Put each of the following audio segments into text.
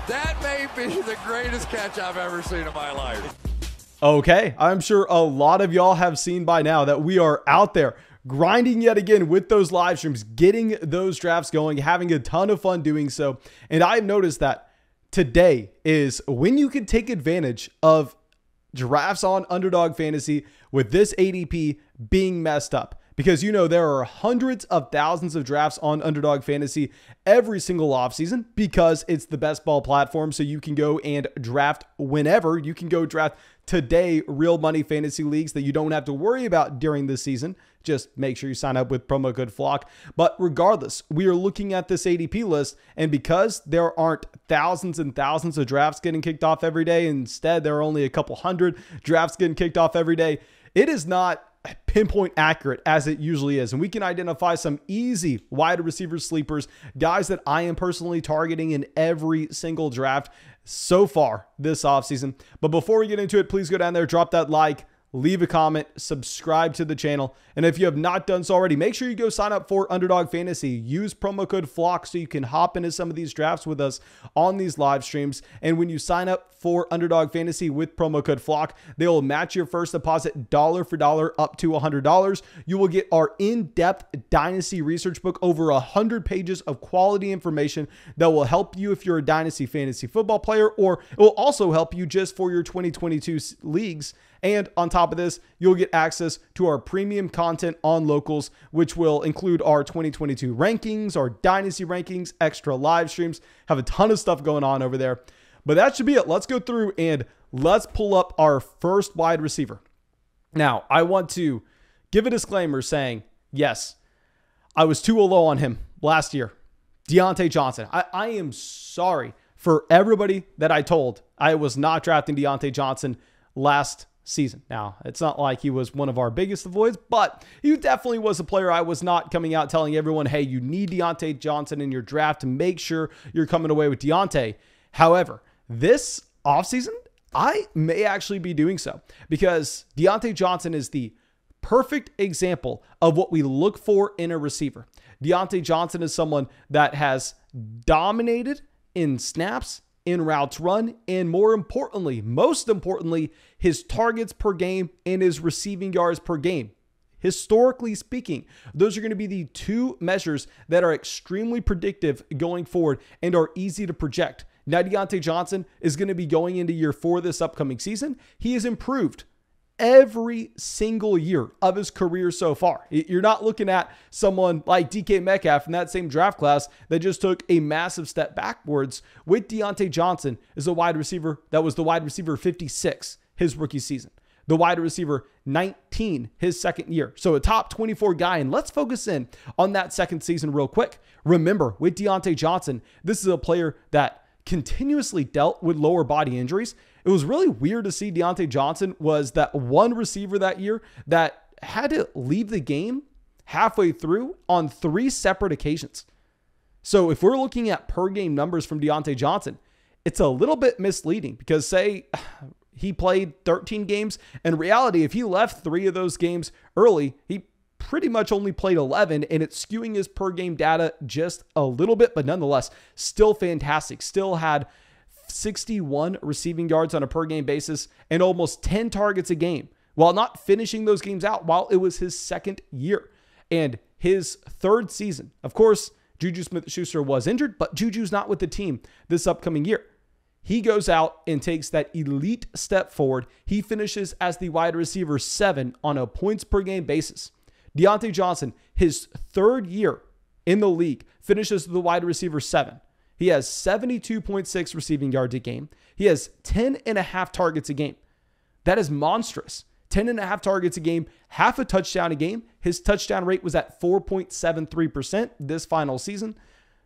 That may be the greatest catch I've ever seen in my life. Okay, I'm sure a lot of y'all have seen by now that we are out there grinding yet again with those live streams, getting those drafts going, having a ton of fun doing so. And I've noticed that today is when you can take advantage of drafts on Underdog Fantasy with this ADP being messed up. Because you know there are hundreds of thousands of drafts on Underdog Fantasy every single offseason because it's the best ball platform. So you can go and draft whenever. You can go draft today real money fantasy leagues that you don't have to worry about during the season. Just make sure you sign up with promo code FLOCK. But regardless, we are looking at this ADP list, and because there aren't thousands and thousands of drafts getting kicked off every day, instead there are only a couple hundred drafts getting kicked off every day, it is not pinpoint accurate as it usually is. And we can identify some easy wide receiver sleepers, guys that I am personally targeting in every single draft so far this offseason. But before we get into it, please go down there, drop that like, leave a comment, subscribe to the channel. And if you have not done so already, make sure you go sign up for Underdog Fantasy. Use promo code FLOCK so you can hop into some of these drafts with us on these live streams. And when you sign up for Underdog Fantasy with promo code FLOCK, they will match your first deposit dollar for dollar up to $100. You will get our in-depth dynasty research book, over 100 pages of quality information that will help you if you're a dynasty fantasy football player, or it will also help you just for your 2022 leagues. And on top of this, you'll get access to our premium content on Locals, which will include our 2022 rankings, our dynasty rankings, extra live streams, have a ton of stuff going on over there. But that should be it. Let's go through and let's pull up our first wide receiver. Now, I want to give a disclaimer saying, yes, I was too low on him last year. DeAndre Johnson. I am sorry for everybody that I told I was not drafting DeAndre Johnson last season. Now, it's not like he was one of our biggest avoids, but he definitely was a player I was not coming out telling everyone, hey, you need DeAndre Johnson in your draft to make sure you're coming away with Deontay. However, this offseason, I may actually be doing so because DeAndre Johnson is the perfect example of what we look for in a receiver. DeAndre Johnson is someone that has dominated in snaps, in routes run, and most importantly, his targets per game and his receiving yards per game. Historically speaking, those are going to be the two measures that are extremely predictive going forward and are easy to project. Now, DeAndre Johnson is going to be going into year 4 this upcoming season. He has improved every single year of his career so far. You're not looking at someone like DK Metcalf in that same draft class that just took a massive step backwards. With DeAndre Johnson is a wide receiver that was the wide receiver 56 his rookie season, the wide receiver 19 his second year. So a top 24 guy. And let's focus in on that second season real quick. Remember, with DeAndre Johnson, this is a player that continuously dealt with lower body injuries. It was really weird to see DeAndre Johnson was that one receiver that year that had to leave the game halfway through on 3 separate occasions. So if we're looking at per game numbers from DeAndre Johnson, it's a little bit misleading because say he played 13 games. In reality, if he left 3 of those games early, he pretty much only played 11, and it's skewing his per game data just a little bit, but nonetheless, still fantastic. Still had 61 receiving yards on a per game basis and almost 10 targets a game while not finishing those games out while it was his second year. And his third season, of course, JuJu SmithSchuster was injured, but JuJu's not with the team this upcoming year. He goes out and takes that elite step forward. He finishes as the wide receiver 7 on a points per game basis. DeAndre Johnson, his third year in the league, finishes the wide receiver 7. He has 72.6 receiving yards a game. He has 10.5 targets a game. That is monstrous. 10.5 targets a game, half a touchdown a game. His touchdown rate was at 4.73% this final season.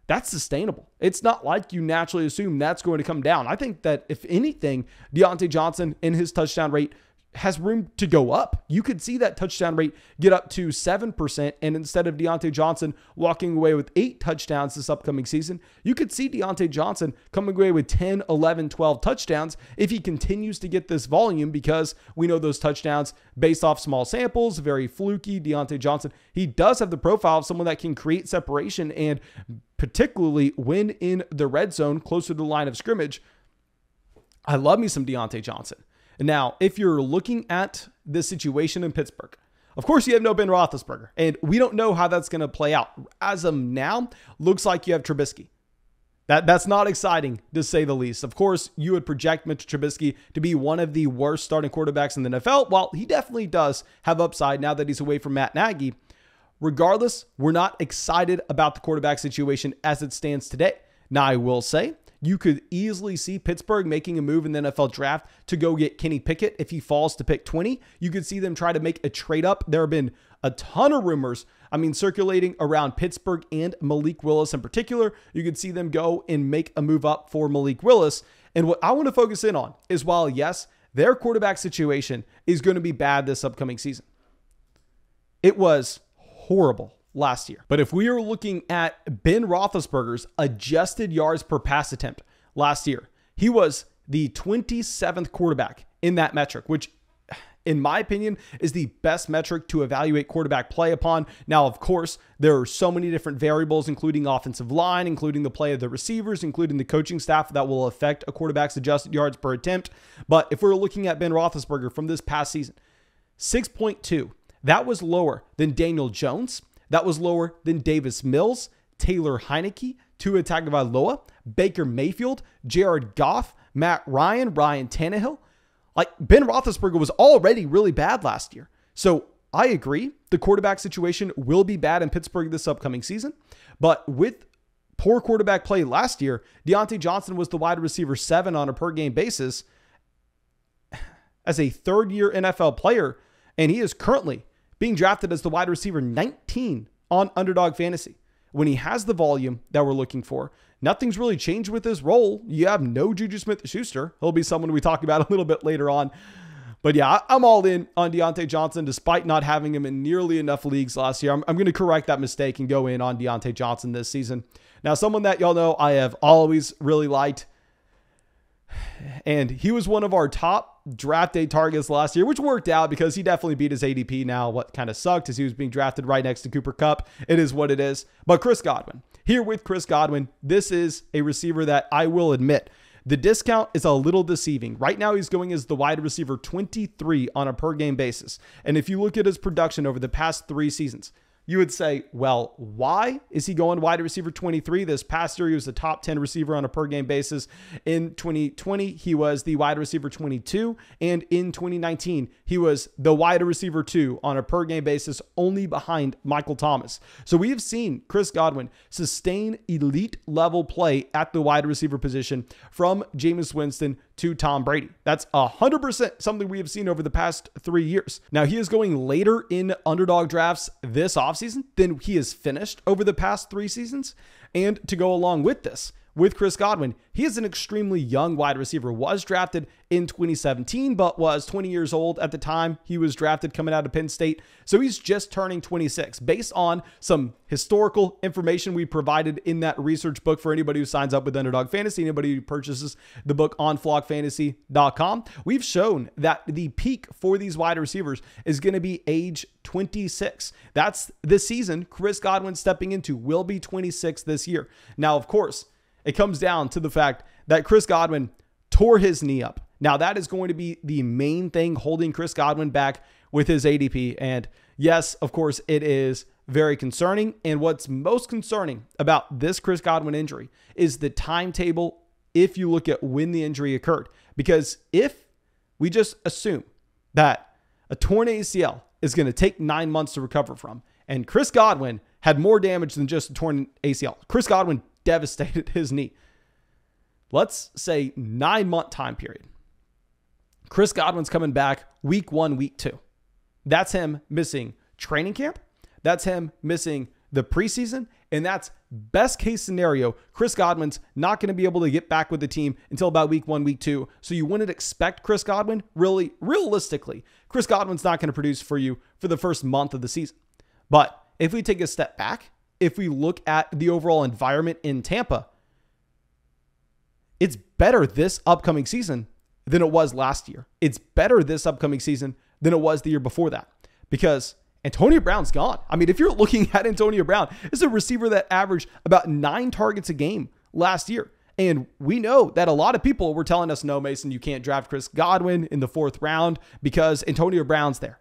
That's sustainable. It's not like you naturally assume that's going to come down. I think that if anything, DeAndre Johnson in his touchdown rate has room to go up. You could see that touchdown rate get up to 7%. And instead of DeAndre Johnson walking away with 8 touchdowns this upcoming season, you could see DeAndre Johnson coming away with 10, 11, 12 touchdowns if he continues to get this volume, because we know those touchdowns based off small samples, very fluky. DeAndre Johnson, he does have the profile of someone that can create separation and particularly when in the red zone, closer to the line of scrimmage. I love me some DeAndre Johnson. Now, if you're looking at the situation in Pittsburgh, of course you have no Ben Roethlisberger, and we don't know how that's going to play out. As of now, looks like you have Trubisky. That's not exciting, to say the least. Of course, you would project Mitchell Trubisky to be one of the worst starting quarterbacks in the NFL. While he definitely does have upside now that he's away from Matt Nagy, regardless, we're not excited about the quarterback situation as it stands today. Now, I will say, you could easily see Pittsburgh making a move in the NFL draft to go get Kenny Pickett if he falls to pick 20. You could see them try to make a trade up. There have been a ton of rumors, circulating around Pittsburgh and Malik Willis in particular. You could see them go and make a move up for Malik Willis. And what I want to focus in on is, while yes, their quarterback situation is going to be bad this upcoming season, it was horrible last year. But if we are looking at Ben Roethlisberger's adjusted yards per pass attempt last year, he was the 27th quarterback in that metric, which in my opinion is the best metric to evaluate quarterback play upon. Now, of course, there are so many different variables, including offensive line, including the play of the receivers, including the coaching staff, that will affect a quarterback's adjusted yards per attempt. But if we're looking at Ben Roethlisberger from this past season, 6.2, that was lower than Daniel Jones. That was lower than Davis Mills, Taylor Heineke, Tua Tagovailoa, Baker Mayfield, Jared Goff, Matt Ryan, Ryan Tannehill. Like, Ben Roethlisberger was already really bad last year. So I agree, the quarterback situation will be bad in Pittsburgh this upcoming season. But with poor quarterback play last year, DeAndre Johnson was the wide receiver 7 on a per game basis as a third-year NFL player, and he is currently being drafted as the wide receiver 19 on Underdog Fantasy. When he has the volume that we're looking for, nothing's really changed with his role. You have no JuJu SmithSchuster. He'll be someone we talk about a little bit later on. But yeah, I'm all in on DeAndre Johnson, despite not having him in nearly enough leagues last year. I'm going to correct that mistake and go in on DeAndre Johnson this season. Now, someone that y'all know I have always really liked, and he was one of our top draft day targets last year, which worked out because he definitely beat his ADP. Now, what kind of sucked is he was being drafted right next to Cooper Kupp. It is what it is. But Chris Godwin, here with Chris Godwin, this is a receiver that I will admit, the discount is a little deceiving. Right now, he's going as the wide receiver 23 on a per game basis. And if you look at his production over the past 3 seasons, you would say, well, why is he going wide receiver 23? This past year, he was the top 10 receiver on a per game basis. In 2020, he was the wide receiver 22. And in 2019, he was the wide receiver 2 on a per game basis, only behind Michael Thomas. So we have seen Chris Godwin sustain elite level play at the wide receiver position from Jameis Winston to Tom Brady. That's 100% something we have seen over the past 3 years. Now, he is going later in underdog drafts this offseason than he has finished over the past 3 seasons. And to go along with this, with Chris Godwin, he is an extremely young wide receiver, was drafted in 2017, but was 20 years old at the time he was drafted coming out of Penn State. So he's just turning 26 based on some historical information we provided in that research book for anybody who signs up with Underdog Fantasy, anybody who purchases the book on flockfantasy.com. We've shown that the peak for these wide receivers is going to be age 26. That's the season Chris Godwin stepping into, will be 26 this year. Now, of course, it comes down to the fact that Chris Godwin tore his knee up. Now, that is going to be the main thing holding Chris Godwin back with his ADP. And yes, of course, it is very concerning. And what's most concerning about this Chris Godwin injury is the timetable if you look at when the injury occurred. Because if we just assume that a torn ACL is going to take 9 months to recover from, and Chris Godwin had more damage than just a torn ACL. Chris Godwin devastated his knee. Let's say 9-month time period. Chris Godwin's coming back week 1, week 2. That's him missing training camp. That's him missing the preseason. And that's best case scenario. Chris Godwin's not going to be able to get back with the team until about week 1, week 2. So you wouldn't expect Chris Godwin, really, realistically, Chris Godwin's not going to produce for you for the first month of the season. But if we take a step back, if we look at the overall environment in Tampa, it's better this upcoming season than it was last year. It's better this upcoming season than it was the year before that. Because Antonio Brown's gone. I mean, if you're looking at Antonio Brown, it's a receiver that averaged about 9 targets a game last year. And we know that a lot of people were telling us, no, Mason, you can't draft Chris Godwin in the 4th round because Antonio Brown's there.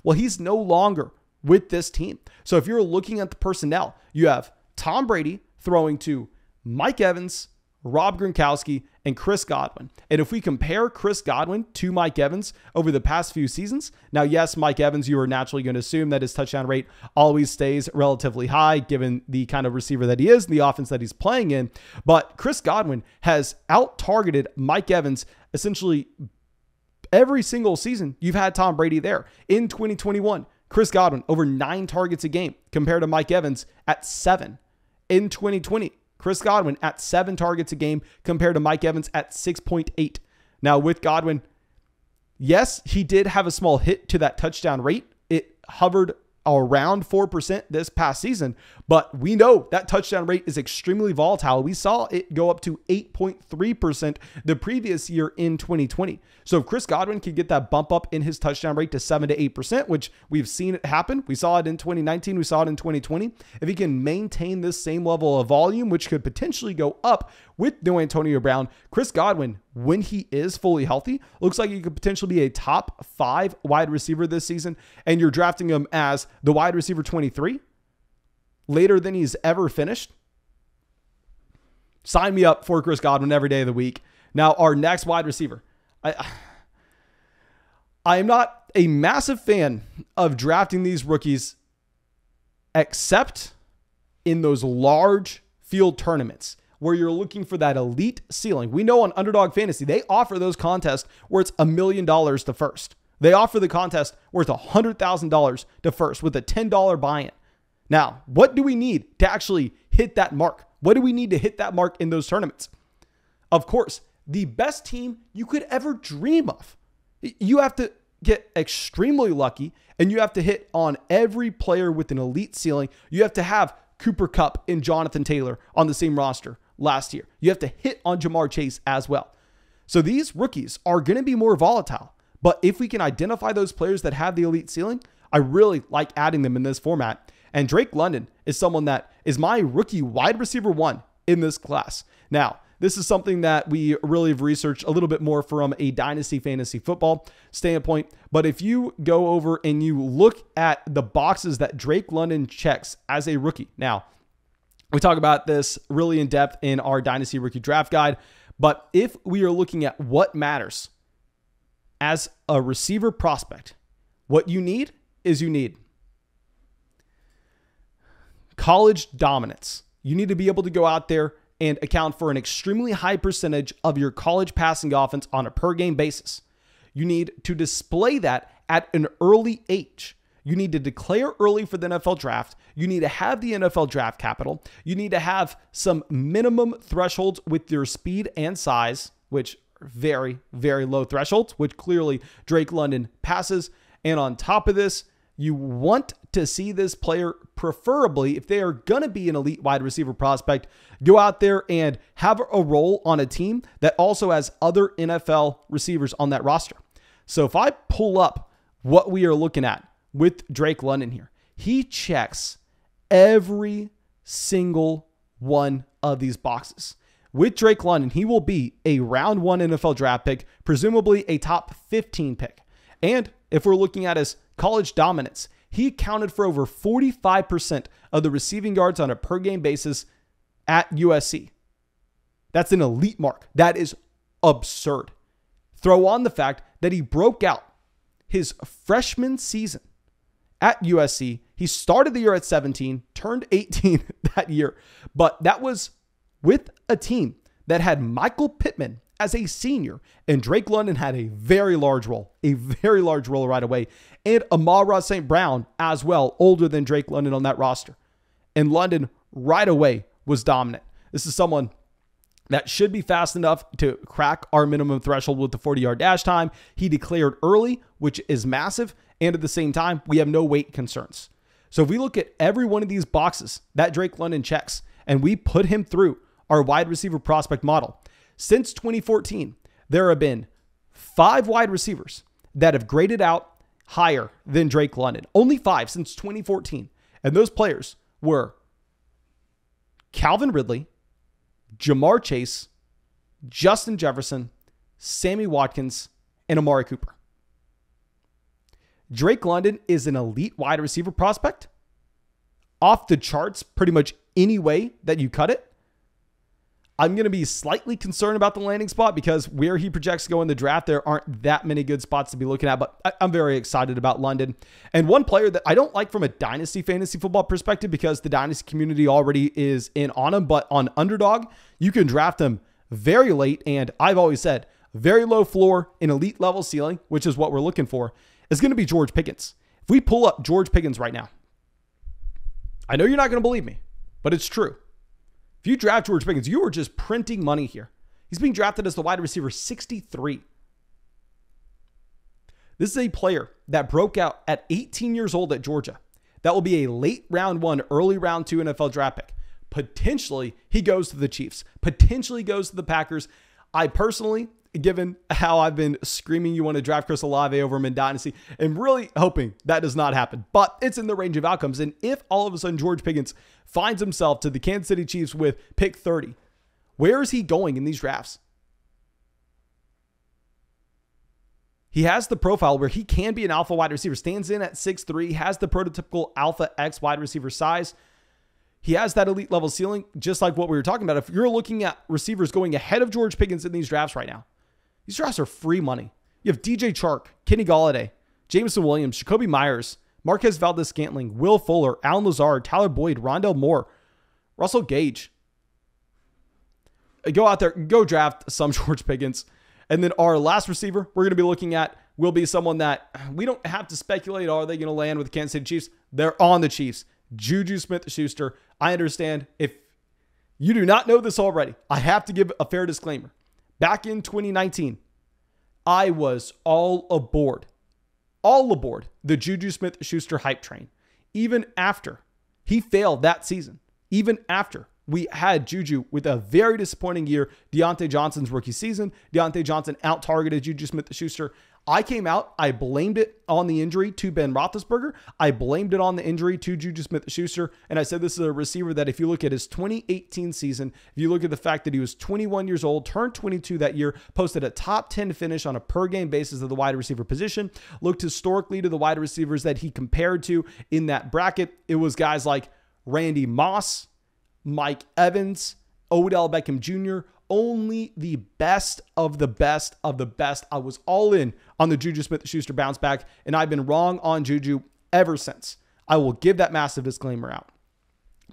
Well, he's no longer with this team. So if you're looking at the personnel, you have Tom Brady throwing to Mike Evans, Rob Gronkowski, and Chris Godwin. And if we compare Chris Godwin to Mike Evans over the past few seasons, now, yes, Mike Evans, you are naturally going to assume that his touchdown rate always stays relatively high given the kind of receiver that he is and the offense that he's playing in. But Chris Godwin has out-targeted Mike Evans essentially every single season you've had Tom Brady there. In 2021, Chris Godwin over 9 targets a game compared to Mike Evans at 7. In 2020, Chris Godwin at 7 targets a game compared to Mike Evans at 6.8. Now with Godwin, yes, he did have a small hit to that touchdown rate. It hovered around 4% this past season, but we know that touchdown rate is extremely volatile. We saw it go up to 8.3% the previous year in 2020. So if Chris Godwin can get that bump up in his touchdown rate to 7 to 8%, which we've seen it happen. We saw it in 2019. We saw it in 2020. If he can maintain this same level of volume, which could potentially go up with no Antonio Brown, Chris Godwin, when he is fully healthy, looks like he could potentially be a top 5 wide receiver this season. And you're drafting him as the wide receiver 23 later than he's ever finished. Sign me up for Chris Godwin every day of the week. Now, our next wide receiver. I am not a massive fan of drafting these rookies except in those large field tournaments where you're looking for that elite ceiling. We know on Underdog Fantasy, they offer those contests where it's $1 million to first. They offer the contest worth $100,000 to first with a $10 buy-in. Now, what do we need to actually hit that mark? What do we need to hit that mark in those tournaments? Of course, the best team you could ever dream of. You have to get extremely lucky, and you have to hit on every player with an elite ceiling. You have to have Cooper Kupp and Jonathan Taylor on the same roster last year. You have to hit on Jamar Chase as well. So these rookies are going to be more volatile. But if we can identify those players that have the elite ceiling, I really like adding them in this format. And Drake London is someone that is my rookie wide receiver 1 in this class. Now, this is something that we really have researched a little bit more from a dynasty fantasy football standpoint. But if you go over and you look at the boxes that Drake London checks as a rookie. Now, we talk about this really in depth in our dynasty rookie draft guide. But if we are looking at what matters as a receiver prospect, what you need is you need college dominance. You need to be able to go out there and account for an extremely high percentage of your college passing offense on a per game basis. You need to display that at an early age. You need to declare early for the NFL draft. You need to have the NFL draft capital. You need to have some minimum thresholds with your speed and size, which are very, very low thresholds, which clearly Drake London passes. And on top of this, you want to see this player, preferably if they are going to be an elite wide receiver prospect, go out there and have a role on a team that also has other NFL receivers on that roster. So if I pull up what we are looking at with Drake London here, he checks every single one of these boxes. With Drake London, he will be a round 1 NFL draft pick, presumably a top 15 pick. And if we're looking at his college dominance, he accounted for over 45% of the receiving yards on a per game basis at USC. That's an elite mark. That is absurd. Throw on the fact that he broke out his freshman season at USC. He started the year at 17, turned 18 that year, but that was with a team that had Michael Pittman as a senior, and Drake London had a very large role right away, and Amon-Ra St. Brown as well, older than Drake London on that roster. And London right away was dominant. This is someone that should be fast enough to crack our minimum threshold with the 40-yard dash time. He declared early, which is massive, and at the same time, we have no weight concerns. So if we look at every one of these boxes that Drake London checks, and we put him through our wide receiver prospect model, since 2014, there have been 5 wide receivers that have graded out higher than Drake London. Only 5 since 2014. And those players were Calvin Ridley, Jamar Chase, Justin Jefferson, Sammy Watkins, and Amari Cooper. Drake London is an elite wide receiver prospect. Off the charts pretty much any way that you cut it. I'm going to be slightly concerned about the landing spot because where he projects to go in the draft, there aren't that many good spots to be looking at, but I'm very excited about London. And one player that I don't like from a dynasty fantasy football perspective because the dynasty community already is in on him, but on Underdog, you can draft him very late. And I've always said very low floor and elite level ceiling, which is what we're looking for, is going to be George Pickens. If we pull up George Pickens right now, I know you're not going to believe me, but it's true. If you draft George Pickens, you are just printing money here. He's being drafted as the wide receiver 63. This is a player that broke out at 18 years old at Georgia. That will be a late round 1, early round 2 NFL draft pick. Potentially, he goes to the Chiefs. Potentially goes to the Packers. I personally, given how I've been screaming you want to draft Chris Olave over him in Dynasty, am really hoping that does not happen. But it's in the range of outcomes. And if all of a sudden George Pickens finds himself to the Kansas City Chiefs with pick 30, where is he going in these drafts? He has the profile where he can be an alpha wide receiver, stands in at 6'3", has the prototypical alpha X wide receiver size. He has that elite level ceiling, just like what we were talking about. If you're looking at receivers going ahead of George Pickens in these drafts right now, these drafts are free money. You have DJ Chark, Kenny Golladay, Jameson Williams, Jacoby Myers, Marquez Valdez-Scantling, Will Fuller, Alan Lazard, Tyler Boyd, Rondell Moore, Russell Gage. Go out there, go draft some George Pickens. And then our last receiver we're going to be looking at will be someone that we don't have to speculate, are they going to land with the Kansas City Chiefs? They're on the Chiefs. JuJu SmithSchuster. I understand if you do not know this already, I have to give a fair disclaimer. Back in 2019, I was all aboard the JuJu SmithSchuster hype train. Even after he failed that season, even after we had JuJu with a very disappointing year, DeAndre Johnson's rookie season, DeAndre Johnson out-targeted JuJu SmithSchuster. I came out, I blamed it on the injury to Ben Roethlisberger. I blamed it on the injury to JuJu SmithSchuster. And I said this is a receiver that if you look at his 2018 season, if you look at the fact that he was 21 years old, turned 22 that year, posted a top 10 finish on a per game basis of the wide receiver position, looked historically to the wide receivers that he compared to in that bracket. It was guys like Randy Moss, Mike Evans, Odell Beckham Jr., only the best of the best of the best. I was all in on the JuJu SmithSchuster bounce back, and I've been wrong on JuJu ever since. I will give that massive disclaimer out.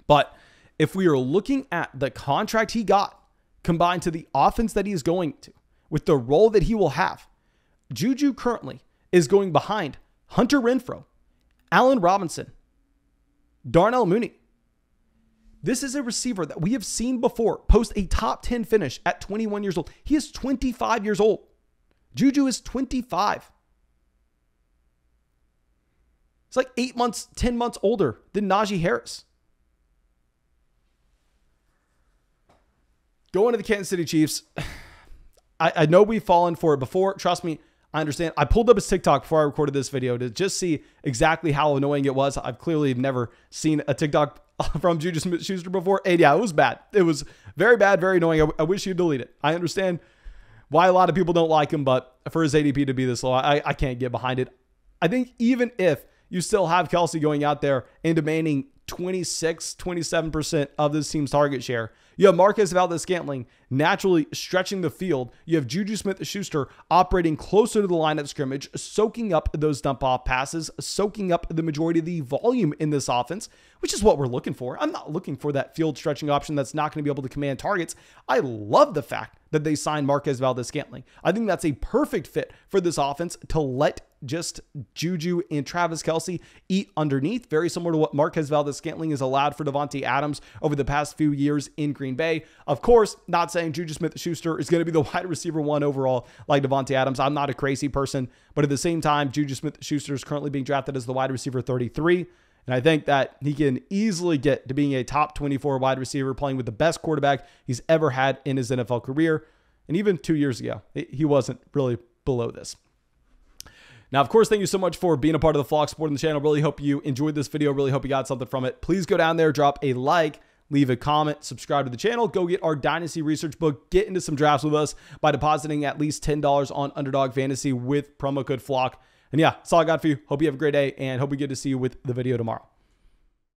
But if we are looking at the contract he got combined to the offense that he is going to, with the role that he will have, JuJu currently is going behind Hunter Renfrow, Allen Robinson, Darnell Mooney. This is a receiver that we have seen before post a top 10 finish at 21 years old. He is 25 years old. JuJu is 25. It's like 8 months, 10 months older than Najee Harris. Going to the Kansas City Chiefs. I know we've fallen for it before. Trust me, I understand. I pulled up his TikTok before I recorded this video to just see exactly how annoying it was. I've clearly never seen a TikTok from JuJu SmithSchuster before. And yeah, it was bad. It was very bad, very annoying. I wish you'd delete it. I understand why a lot of people don't like him, but for his ADP to be this low, I can't get behind it. I think even if you still have Kelsey going out there and demanding 26, 27% of this team's target share, you have Marquez Valdez-Scantling naturally stretching the field. You have JuJu SmithSchuster operating closer to the line of scrimmage, soaking up those dump-off passes, soaking up the majority of the volume in this offense, which is what we're looking for. I'm not looking for that field stretching option that's not going to be able to command targets. I love the fact that they signed Marquez Valdez-Scantling. I think that's a perfect fit for this offense to let just JuJu and Travis Kelce eat underneath, very similar to what Marquez Valdez-Scantling has allowed for Davante Adams over the past few years in Green Bay. Of course, not saying JuJu SmithSchuster is going to be the wide receiver 1 overall like Davante Adams. I'm not a crazy person, but at the same time, JuJu SmithSchuster is currently being drafted as the wide receiver 33. And I think that he can easily get to being a top 24 wide receiver, playing with the best quarterback he's ever had in his NFL career. And even 2 years ago, he wasn't really below this. Now, of course, thank you so much for being a part of the flock, supporting the channel. Really hope you enjoyed this video. Really hope you got something from it. Please go down there, drop a like, leave a comment, subscribe to the channel, go get our Dynasty Research book, get into some drafts with us by depositing at least $10 on Underdog Fantasy with promo code FLOCK. And yeah, that's all I got for you. Hope you have a great day and hope we get to see you with the video tomorrow.